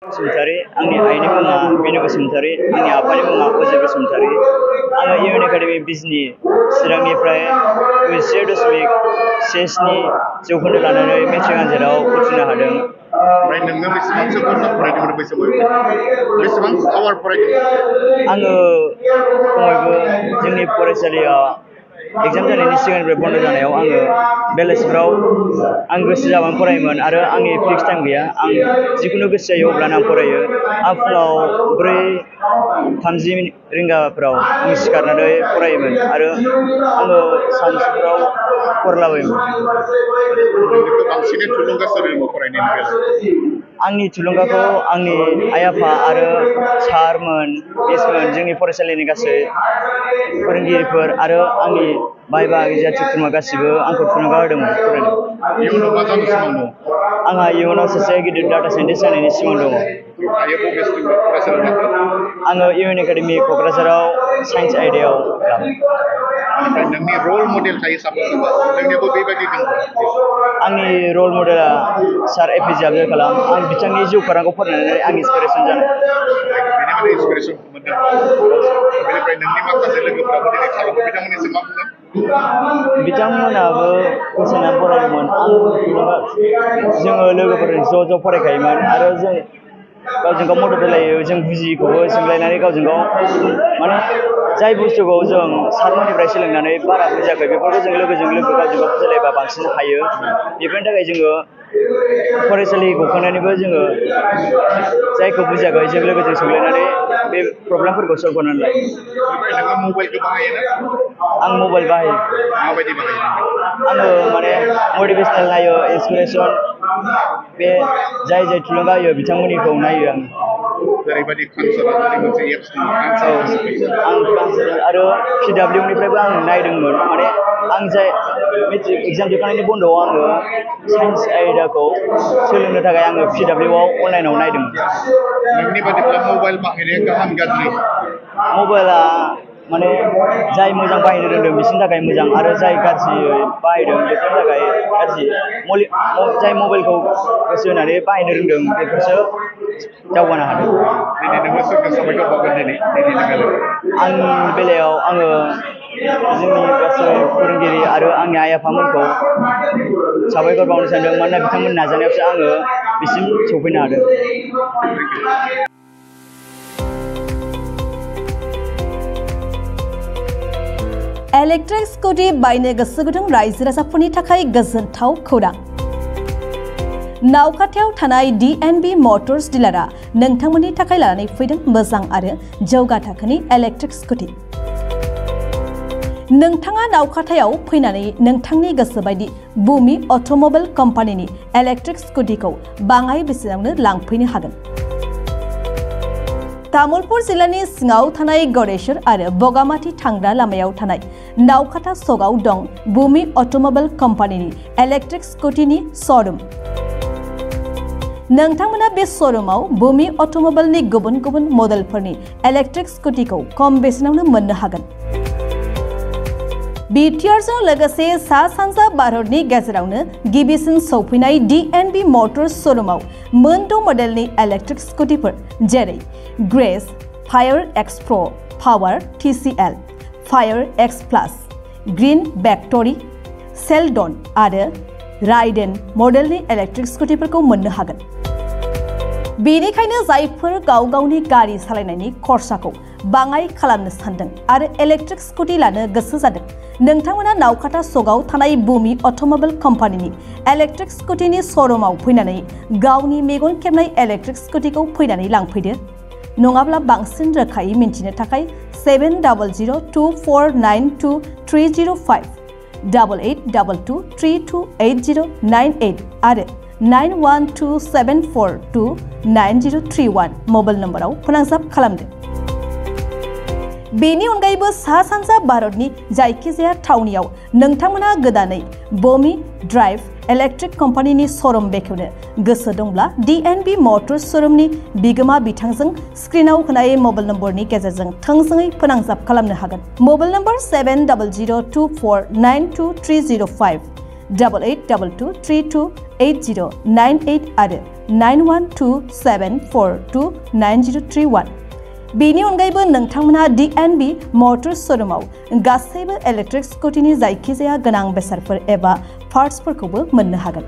बसुमतारी आंनि आइनि मुङा बिनु बसुमतारी आंनि आफानि मुङा अजय बसुमतारी आङो इउएन एकाडेमि बिजनि चिरांनिफ्राय 0.17 जौखोन्दो लानानै मेट्रिक आनजादाव उथ्रिनो हादों। ओमफ्राय नोङो बेसेबांसो घन्टा फरायदोंमोन बै समाव बेसेबां आवार फरायदोंमोन? आङो खमैबो जोंनि फरायसालियाव एग्जाम जानायनि सिगांनिफ्राय बन्द जानायाव आङो बेलासिफ्राव आं गोसो जाबानो फरायोमोन आरो आंनि फिक्स टाइम गैया आं जिखुनु गोसो जायो अब्लानो आं फरायो। आं फुङाव 4:30 रिंगाफ्राव आं सिखारनानै फरायोमोन आरो आङो सानसुफ्राव फरायलाबायोमोन। बांसिनै थुलुंगा सोर होयो फरायनायनि बेलायाव? आंनि थुलुंगाखौ आंनि आइ आफा आरो सारमोन मिसमोन जोंनि फरायसालिनि गासै फोरोंगिरिफोर आरो आंनि बाय बाहागि जाथि खुरमा गासिबो आंखौ थुलुंगा होदोंमोन फरायनो। इयुनाव मा जानो सिमां दं? आंहा इयुनाव सासे गिदिर डाटा साइन्टिस्ट जानायनि सिमां दङ। आइया बबे फरायसालियाव लाखो? आङो इउएन एकाडेमि क'क्राझाराव साइन्स आयदायाव लादों। ओमफ्राय नोंनि रल मडेल थायो साफा साफा नोंनियाबो बेबायदि दङ? आंनि रल मडेला सार एपिजे आब्दुल कालाम। आं बिथांनि जिउ खौरांखौ फरायनानै आं इन्सपिरेसन जादों। बेनिफ्राय इन्सपिरेसन मोनदों। बेनिफ्राय नोंनि माखासे लोगोफोराबो दिनै खालामो बिथांमोननिसिम मा बुंगोन? बिथांमोनाबो गोसोनानै फरायोमोन। जोङो लोगोफोरजों ज' फरायखायोमोन आरो जों गावजों गाव मदद होलायो। जों बुजियिखौबो सोंलायनानै गावजों गाव माने जाय बुस्थुखौ जों सारमोननिफ्राय सोलोंनानै बारा बुजियाखै बेफोरखौ जों लोगोजों लोगो गावजों गाव बुजायलायबा बांसिन हायो। बेफोरनि थाखाय जोङो फरायसालि गखांनानैबो जोङो जायखौ बुजियाखै जों लोगोजों सोंलायनानै बे प्रब्लेमफोरखौ सल्भ खालामनानै लायो। नोङो मबाइलखौ बाहायोना? आं मबाइल बाहायो। माबायदि बाहायो? आङो माने मटिभेशनेल नायो, इन्सपिरेसन बे जाय थुलुंगा होयो बिथांमोननिखौ नायो आं। जेरैबायदि खानसार मोनसे एप्स दङ आं आरो PWनिफ्रायबो आं नायदोंमोन। माने आं जाय मेट्रिक एग्जाम जोबखांनायनि बन्द'आव आङो साइन्स आयदाखौ सोलोंनो थाखाय आङो PWआव अनलाइनाव नायदोंमोन। नोंनि बादिब्ला मबाइल बाहायनाया गाहाम गाज्रि? मबाइला माने जाय मोजां बाहायनो रोंदों बिसोरनि थाखाय मोजां आरो जाय गाज्रियै बाहायदों बेफोरनि थाखाय गाज्रि। जाय मबाइलखौ गोसो होनानै बाहायनो रोंदों बेफोरसो दावगानो हादों। दिनै नोङो सोरखौ साबायखर बावगोन दिनैनि बेलायाव? आंनि बेलायाव आङो जोंनि गासै फोरोंगिरि आरो आंनि आइ आफामोनखौ साबायखर बावनो सानदों। मानोना बिथांमोननि नाजानायावसो आङो बिसिम सफैनो हादों। इलेक्ट्रिक स्कुटि बायनो गोसो गुदुं रायजो राजाफोरनि थाखाय गोजोनथाव खौरां। नावकाटायाव थानाय DNB मटर्स डिलारआ नोंथांमोननि थाखाय लानानै फैदों मोजां आरो जौगा थाखोनि इलेक्ट्रिक स्कुटि। नोंथाङा नावकाटायाव फैनानै नोंथांनि गोसो बायदि बुमि अट'मबाइल कम्पानिनि इलेक्ट्रिक स्कुटिखौ बाङाय बेसेनावनो लांफैनो हागोन। तामुलपुर जिल्लानि सिङाव थानाय गौरेश्वर आरो बगामाथि थांग्रा लामायाव थानाय नावकाटा सकआव दं बुमि अट'मबाइल कम्पानिनि इलेक्ट्रिक स्कुटिनि श'रुम। नोंथांमोना बे श'रुमाव बुमि अट'मबाइलनि गुबुन गुबुन मडेलफोरनि इलेक्ट्रिक स्कुटिखौ खम बेसेनावनो मोननो हागोन। बिटिआरजों लोगोसे सा सानजा भारतनि गेजेरावनो गिबिसिन सौफैनाय DNB मटर्स श'रुमाव मोन 6 मडेलनि इलेक्ट्रिक स्कुटिफोर जेरै ग्रेस, फायर एक्स प्र, पावार TCL, फायर एक्स प्लास, ग्रीन भेक्टरि, सेलडन आरो राइडेन मडेलनि इलेक्ट्रिक स्कुटिफोरखौ मोननो हागोन। बेनिखायनो जायफोर गाव गावनि गारि सालायनायनि खरसाखौ बाङाय खालामनो सानदों आरो इलेक्ट्रिक स्कुटि लानो गोसो जादों, नोंथांमोना नावकाटा सकआव थानाय बुमि अट'मबाइल कम्पानिनि इलेक्ट्रिक स्कुटिनि श'रुमाव फैनानै गावनि मेगन खेबनाय इलेक्ट्रिक स्कुटिखौ फैनानै लांफैदो। नङाब्ला बांसिन रोखायै मिन्थिनो थाखाय 7002492305, 8822328098 आरो 9127429031 मबाइल नम्बराव फोनांजाब खालामदो। बेनि अनगायैबो सा सानजा भारतनि जायखिजाया थावनियाव नोंथांमोना गोदानै बमी ड्राइव इलेक्ट्रिक कम्पानिनि श'रुम बेखेवनो गोसो दंब्ला DNB मटर्स श'रुमनि बिगोमा बिथांजों स्क्रिनाव होनाय मबाइल नम्बरनि गेजेरजों थोंजोङै फोनांजाब खालामनो हागोन। मबाइल नम्बर 7002492305, 8822328098 आरो 9127429031। बेनि अनगायैबो नोंथांमोनहा DNB मटर्स शोरूमाव गासैबो इलेक्ट्रिक स्कुटिनि जायखिजाया गोनां बेसादफोर एबा पार्ट्सफोरखौबो मोननो हागोन।